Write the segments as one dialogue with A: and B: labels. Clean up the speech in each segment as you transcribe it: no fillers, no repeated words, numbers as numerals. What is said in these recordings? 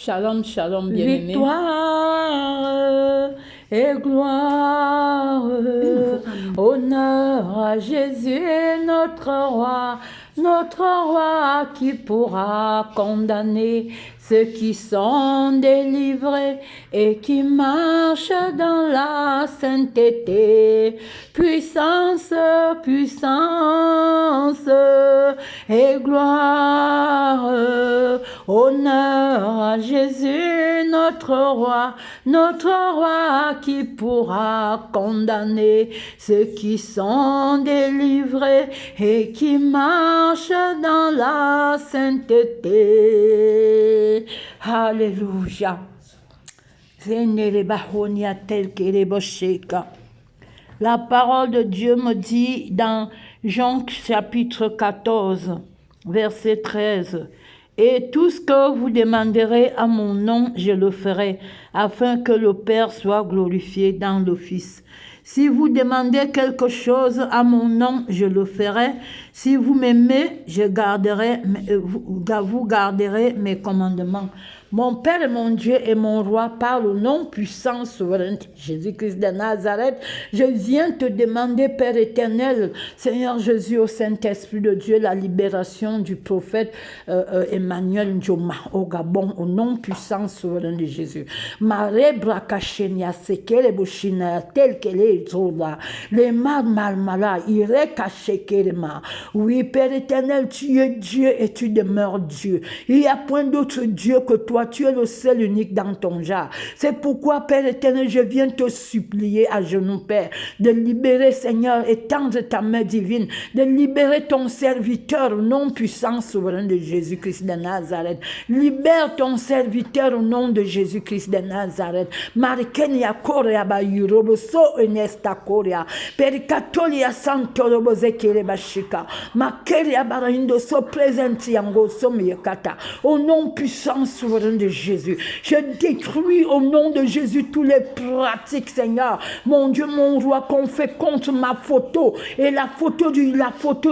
A: Shalom, shalom, bien-aimés.
B: Victoire et gloire, honneur à Jésus, notre roi qui pourra condamner ceux qui sont délivrés et qui marchent dans la sainteté. Puissance, puissance et gloire, honneur à Jésus, notre roi qui pourra condamner ceux qui sont délivrés et qui marchent dans la sainteté. Alléluia. La parole de Dieu me dit dans Jean chapitre 14, verset 13, « Et tout ce que vous demanderez à mon nom, je le ferai, afin que le Père soit glorifié dans le Fils. Si vous demandez quelque chose à mon nom, je le ferai. Si vous m'aimez, vous garderez mes commandements. » Mon Père et mon Dieu et mon Roi, par le nom puissant, souverain, Jésus-Christ de Nazareth, je viens te demander, Père éternel, Seigneur Jésus, au Saint-Esprit de Dieu, la libération du prophète Emmanuel Njoma au Gabon, au nom puissant, souverain de Jésus. Tel qu'elle est, les malmala, oui, Père éternel, tu es Dieu et tu demeures Dieu. Il n'y a point d'autre Dieu que toi. Tu es le seul unique dans ton genre. C'est pourquoi, Père éternel, je viens te supplier à genoux, Père, de libérer, Seigneur, étendre ta main divine, de libérer ton serviteur au nom puissant, souverain de Jésus-Christ de Nazareth. Libère ton serviteur au nom de Jésus-Christ de Nazareth. Marikenia korea ba yurobo so enesta korea. Perikatolia santo robo zekere bashika. Makeria baraindo so presenti yango so miyakata. Au nom puissant, souverain de Jésus. Je détruis au nom de Jésus tous les pratiques, Seigneur. Mon Dieu, mon roi, qu'on fait contre ma photo et la photo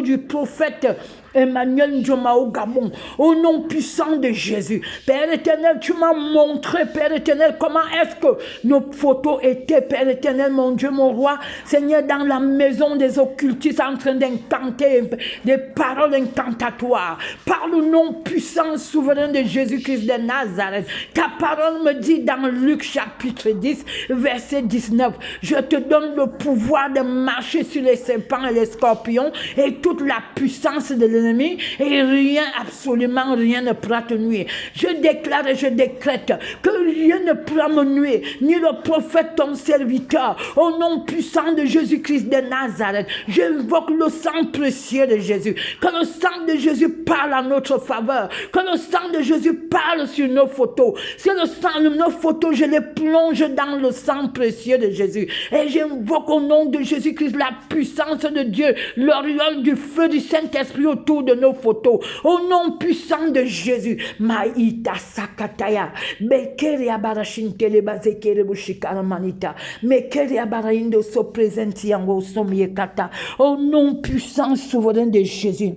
B: du prophète Emmanuel Njoma au Gabon, au nom puissant de Jésus. Père éternel, tu m'as montré, Père éternel, comment est-ce que nos photos étaient, Père éternel, mon Dieu, mon roi, Seigneur, dans la maison des occultistes, en train d'incanter des paroles incantatoires, par le nom puissant, souverain de Jésus-Christ de Nazareth. Ta parole me dit dans Luc chapitre 10, verset 19, je te donne le pouvoir de marcher sur les serpents et les scorpions et toute la puissance de l'ennemi, et rien, absolument rien ne pourra te nuire. Je déclare et je décrète que rien ne pourra me nuire, ni le prophète ton serviteur, au nom puissant de Jésus-Christ de Nazareth. J'invoque le sang précieux de Jésus, que le sang de Jésus parle en notre faveur, que le sang de Jésus parle sur nos photos. C'est le sang de nos photos, je les plonge dans le sang précieux de Jésus, et j'invoque au nom de Jésus-Christ la puissance de Dieu, l'auréole du feu du Saint-Esprit autour de nos photos, au nom puissant de Jésus. Maïta sakataya, bekeria barashintele bazekere bushikara manita, mekeria baraindo so presenti yango somiekata, au nom puissant souverain de Jésus.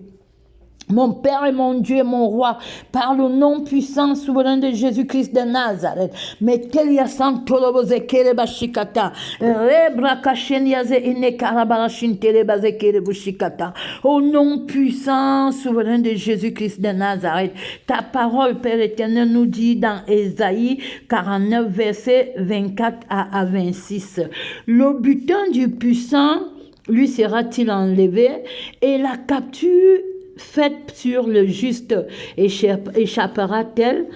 B: Mon Père et mon Dieu et mon Roi, par le nom puissant souverain de Jésus-Christ de Nazareth, Metelia Santoloboze Kerebashikata, Rebra Kasheniaze Inekarabarashin Telebaze Kerebushikata, au nom puissant souverain de Jésus-Christ de Nazareth. Ta parole, Père éternel, nous dit dans Ésaïe 49, versets 24 à 26, le butin du puissant lui sera-t-il enlevé et la capture faite sur le juste échappera-t-elle?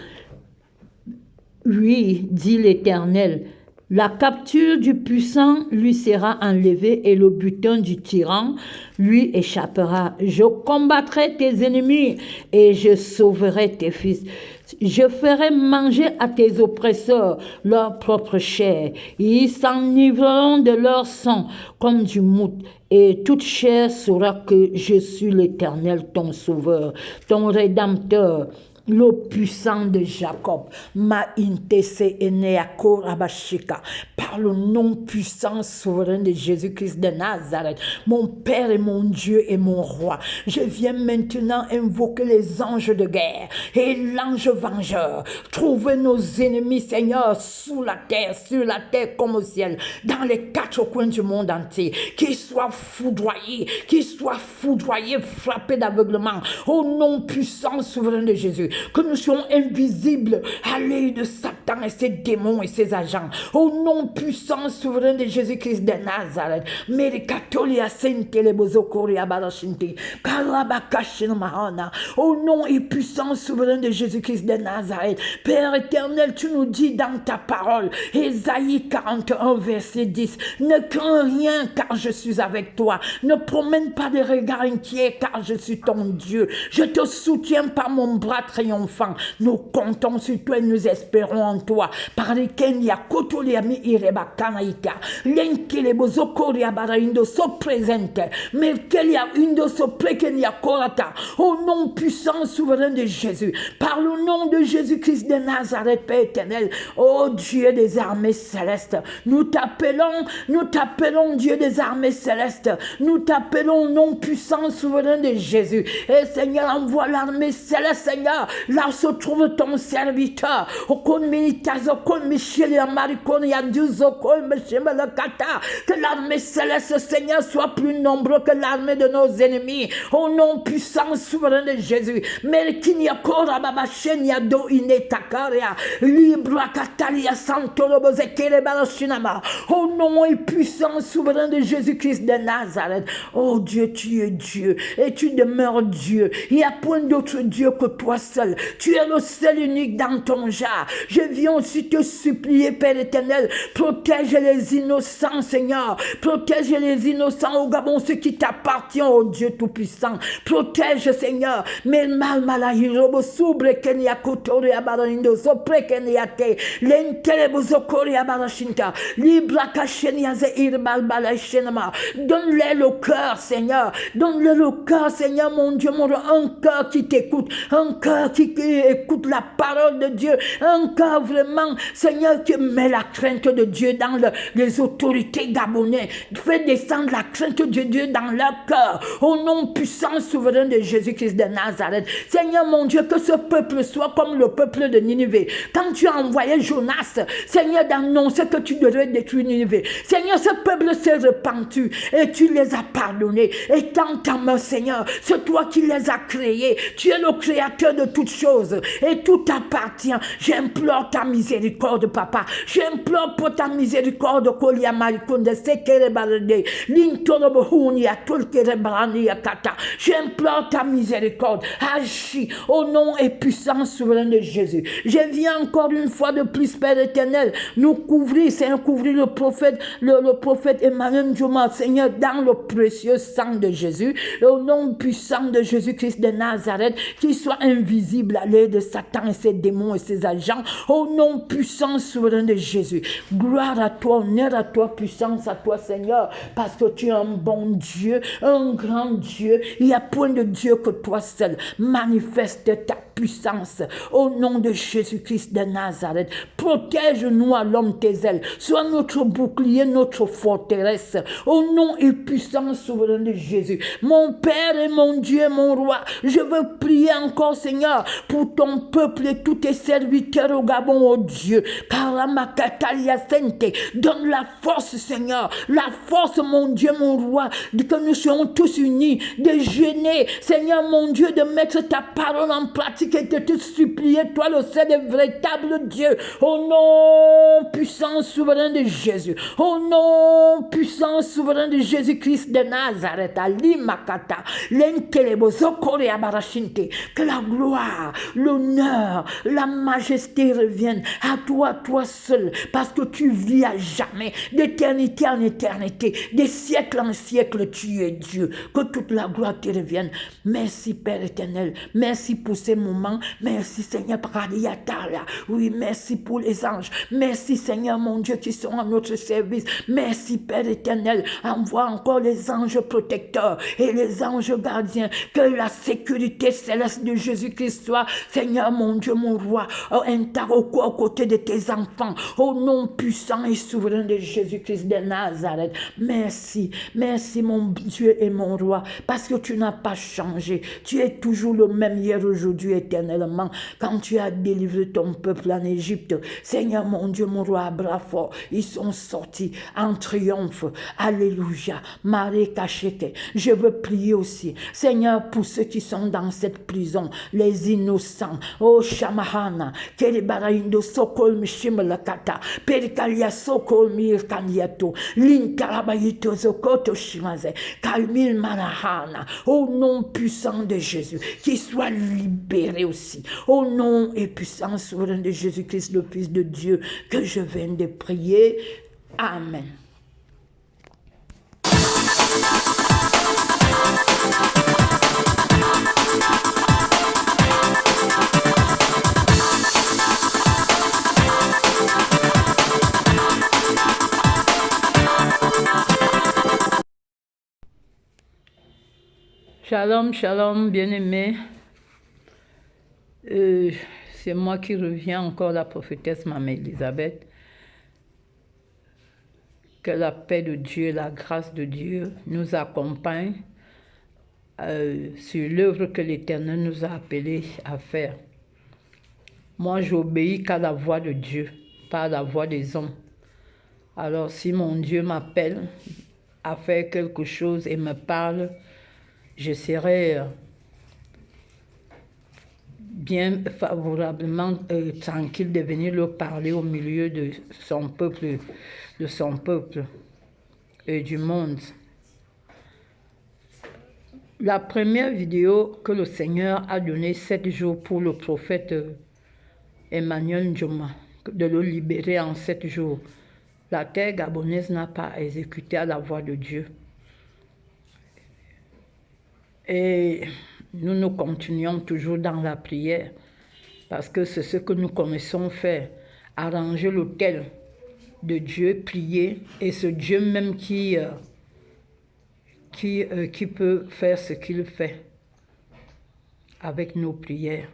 B: Oui, dit l'Éternel. La capture du puissant lui sera enlevée et le butin du tyran lui échappera. Je combattrai tes ennemis et je sauverai tes fils. Je ferai manger à tes oppresseurs leur propre chair. Ils s'enivreront de leur sang comme du mout. Et toute chair saura que je suis l'Éternel, ton sauveur, ton rédempteur. le puissant de Jacob, ma intese eneako rabashika, par le nom puissant souverain de Jésus-Christ de Nazareth, mon Père et mon Dieu et mon Roi, je viens maintenant invoquer les anges de guerre et l'ange vengeur, trouver nos ennemis, Seigneur, sur la terre comme au ciel, dans les quatre coins du monde entier, qu'ils soient foudroyés, frappés d'aveuglement, au nom puissant souverain de Jésus, que nous soyons invisibles à l'œil de Satan et ses démons et ses agents. Au nom puissant souverain de Jésus-Christ de Nazareth. Au nom et puissant souverain de Jésus-Christ de Nazareth. Père éternel, tu nous dis dans ta parole, Ésaïe 41, verset 10, ne crains rien car je suis avec toi. Ne promène pas de regards inquiets car je suis ton Dieu. Je te soutiens par mon bras triomphant. Nous comptons sur toi et nous espérons en toi. Par lesquels il y a Kotoliami Irebakanaïka, l'enkelebo Zokoria Baraindo so présente, mais qu'il y a une de so prékenia Korata, au nom puissant souverain de Jésus, par le nom de Jésus-Christ de Nazareth, Père éternel, ô Dieu des armées célestes, nous t'appelons Dieu des armées célestes, nous t'appelons nom puissant souverain de Jésus, et Seigneur, envoie l'armée céleste, Seigneur, là se trouve ton serviteur, que l'armée céleste, Seigneur, soit plus nombreux que l'armée de nos ennemis, au nom puissant souverain de Jésus. Mais qu'il n'y a qu'ora babachenia do inetakaria, libra catalia santolobozekele baloshinama, au nom et puissant souverain de Jésus-Christ de Nazareth. Oh Dieu, tu es Dieu et tu demeures Dieu. Il n'y a point d'autre Dieu que toi seul. Tu es le seul unique dans ton genre. Je viens aussi te supplier, Père éternel, protège les innocents, Seigneur. Protège les innocents au Gabon, ce qui t'appartient, au Dieu Tout-Puissant. Protège, Seigneur. Mais mal malahirobo subre kenya kotori abarindo sopre kenyate lentelebo zokori abarashinta libra kashenia ze irbal balashenama. Donne-leur le cœur, Seigneur. Donne-leur le cœur, Seigneur, mon Dieu, mon Dieu. Un cœur qui t'écoute, un cœur qui écoute la parole de Dieu, un cœur vraiment, Seigneur, qui met la crainte de Dieu dans les autorités gabonaises. Fais descendre la crainte de Dieu dans leur cœur, au nom puissant souverain de Jésus-Christ de Nazareth. Seigneur, mon Dieu, que ce peuple soit comme le peuple de Ninive. Quand tu as envoyé Jonas, Seigneur, d'annoncer que tu devrais détruire Ninive, Seigneur, ce peuple s'est repenti et tu les as pardonnés. Et dans ta main, Seigneur, c'est toi qui les as créés. Tu es le créateur de toutes choses et tout t'appartient. J'implore ta miséricorde, Papa. J'implore pour ta miséricorde, j'implore ta miséricorde. Agis au nom et puissant souverain de Jésus. Je viens encore une fois de plus, Père éternel, nous couvrir, Seigneur, couvrir le prophète Emmanuel Djouma, Seigneur, dans le précieux sang de Jésus, au nom puissant de Jésus-Christ de Nazareth, qu'il soit invisible à l'œil de Satan et ses démons et ses agents, au nom puissant souverain de Jésus. Gloire à toi, honneur à toi, puissance à toi, Seigneur, parce que tu es un bon Dieu, un grand Dieu. Il n'y a point de Dieu que toi seul. Manifeste ta puissance au nom de Jésus-Christ de Nazareth. Protège-nous à l'homme tes ailes. Sois notre bouclier, notre forteresse. Au nom et puissant souverain de Jésus. Mon Père et mon Dieu, mon Roi, je veux prier encore, Seigneur, pour ton peuple et tous tes serviteurs au Gabon, oh Dieu. Donne la force, Seigneur. La force, mon Dieu, mon Roi, que nous soyons tous unis, de jeûner, Seigneur, mon Dieu, de mettre ta parole en pratique et de te supplier, toi le seul et véritable Dieu, au nom puissant souverain de Jésus, au nom puissant souverain de Jésus-Christ de Nazareth, que la gloire, l'honneur, la majesté reviennent à toi, toi seul, parce que tu vis à jamais, d'éternité en éternité, des siècles en siècles, tu es Dieu, que toute la gloire te revienne. Merci Père éternel, merci pour ces moments moment. Merci Seigneur, oui, merci pour les anges. Merci Seigneur mon Dieu qui sont à notre service. Merci Père éternel, envoie encore les anges protecteurs et les anges gardiens. Que la sécurité céleste de Jésus-Christ soit, Seigneur mon Dieu, mon roi, aux côtés de tes enfants, au nom puissant et souverain de Jésus-Christ de Nazareth. Merci, merci mon Dieu et mon roi, parce que tu n'as pas changé. Tu es toujours le même hier, aujourd'hui, éternellement. Quand tu as délivré ton peuple en Égypte, Seigneur mon Dieu, mon roi, à bras forts, ils sont sortis en triomphe. Alléluia. Marie Kacheke. Je veux prier aussi, Seigneur, pour ceux qui sont dans cette prison, les innocents. Oh Shamahana, Keribaraïndo Sokol Mishimlakata, Perikalia Sokol Mirkaniato, Linkarabayito Zokoto Shimaze, Kalmil Marahana, au nom puissant de Jésus, qu'ils soient libérés aussi, au nom et puissant souverain de Jésus-Christ, le Fils de Dieu, que je viens de prier. Amen. Shalom, shalom, bien-aimés. C'est moi qui reviens encore, la prophétesse Maman Elisabeth. Que la paix de Dieu, la grâce de Dieu nous accompagne sur l'œuvre que l'Éternel nous a appelés à faire. Moi, j'obéis qu'à la voix de Dieu, pas à la voix des hommes. Alors, si mon Dieu m'appelle à faire quelque chose et me parle, je serai bien favorablement tranquille de venir leur parler au milieu de son peuple et du monde. La première vidéo que le Seigneur a donnée 7 jours pour le prophète Emmanuel Njoma, de le libérer en 7 jours. La terre gabonaise n'a pas exécuté à la voix de Dieu. Et nous continuons toujours dans la prière, parce que c'est ce que nous connaissons faire, arranger l'autel de Dieu, prier, et ce Dieu même qui peut faire ce qu'il fait avec nos prières.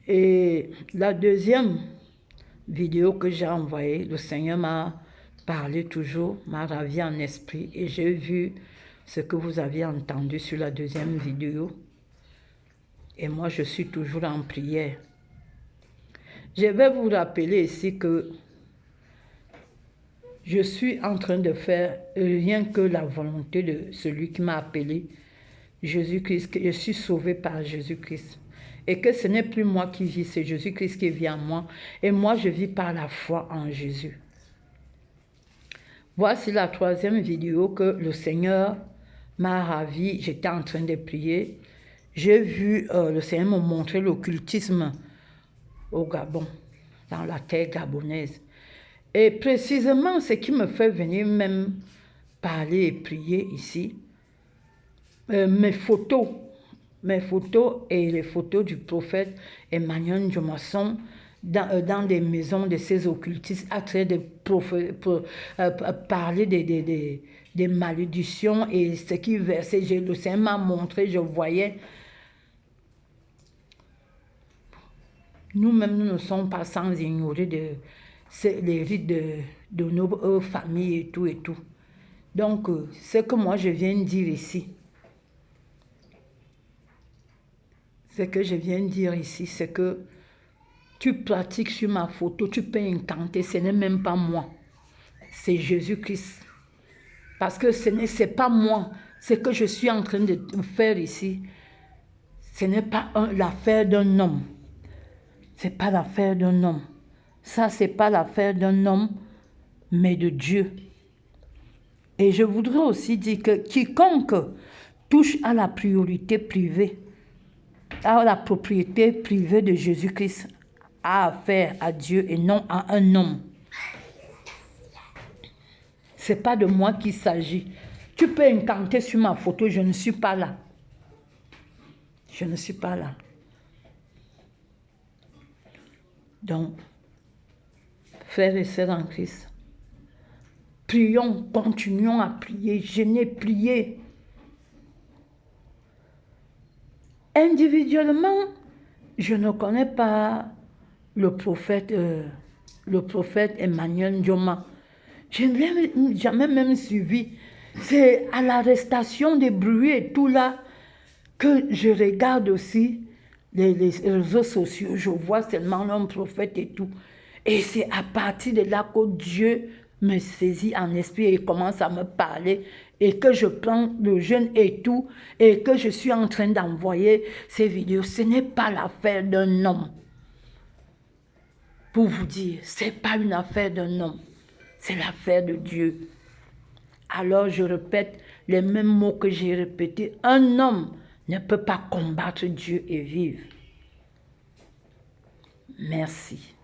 B: Et la deuxième vidéo que j'ai envoyée, le Seigneur m'a parlé toujours, m'a ravi en esprit, et j'ai vu ce que vous aviez entendu sur la deuxième vidéo. Et moi, je suis toujours en prière. Je vais vous rappeler ici que je suis en train de faire rien que la volonté de celui qui m'a appelé, Jésus-Christ, que je suis sauvé par Jésus-Christ. Et que ce n'est plus moi qui vis, c'est Jésus-Christ qui vit en moi. Et moi, je vis par la foi en Jésus. Voici la troisième vidéo que le Seigneur m'a ravi. J'étais en train de prier. J'ai vu le Seigneur me montrer l'occultisme au Gabon, dans la terre gabonaise. Et précisément, ce qui me fait venir même parler et prier ici, mes photos et les photos du prophète Emmanuel Njoma sont dans des maisons de ces occultistes, à train de parler des malédictions et ce qui versait. Le Seigneur m'a montré, je voyais. Nous-mêmes, nous ne sommes pas sans ignorer les rites de nos familles et tout et tout. Donc, ce que moi je viens de dire ici, c'est que tu pratiques sur ma photo, tu peux incanter, ce n'est même pas moi, c'est Jésus-Christ. Parce que ce n'est pas moi, ce que je suis en train de faire ici, ce n'est pas l'affaire d'un homme. C'est pas l'affaire d'un homme. Ça, c'est pas l'affaire d'un homme, mais de Dieu. Et je voudrais aussi dire que quiconque touche à la priorité privée, à la propriété privée de Jésus-Christ, a affaire à Dieu et non à un homme. Ce n'est pas de moi qu'il s'agit. Tu peux incanter sur ma photo, je ne suis pas là. Je ne suis pas là. Donc, frères et sœurs en Christ, prions, continuons à prier, jeûner, prier. Individuellement, je ne connais pas le prophète Emmanuel Ndioma. Je ne l'ai jamais même suivi. C'est à l'arrestation des bruits et tout là que je regarde aussi les réseaux sociaux. Je vois seulement l'homme prophète et tout. Et c'est à partir de là que Dieu me saisit en esprit et commence à me parler et que je prends le jeûne et tout et que je suis en train d'envoyer ces vidéos. Ce n'est pas l'affaire d'un homme. Pour vous dire, ce n'est pas une affaire d'un homme. C'est l'affaire de Dieu. Alors je répète les mêmes mots que j'ai répétés. Un homme ne peut pas combattre Dieu et vivre. Merci.